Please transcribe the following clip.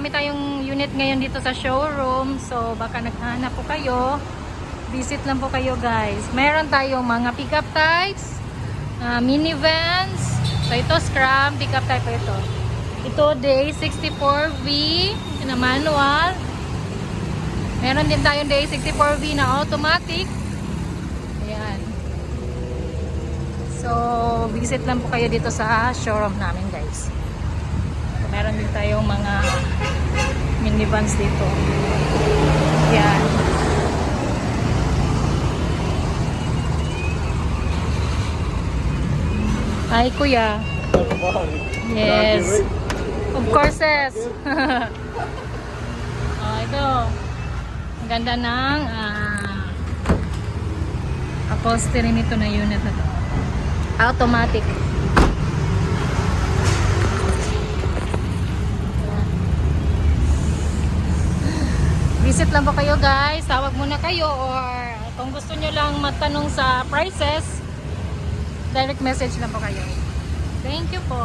marami tayong unit ngayon dito sa showroom. So, baka naghahanap po kayo. Visit lang po kayo guys. Meron tayong mga pickup types, minivans. So, ito scram, pickup type po ito. Ito day 64V na manual. Meron din tayong day 64V na automatic. Ayan. So, visit lang po kayo dito sa showroom namin guys. So, meron din tayong mga minivans dito. Ayan. Hi kuya. Yes. Of course yes. Oh, ito. Ang ganda ng upholstery nito na unit na to. Automatic. Visit lang po kayo guys. Tawag muna kayo or kung gusto nyo lang magtanong sa prices, direct message lang po kayo. Thank you po.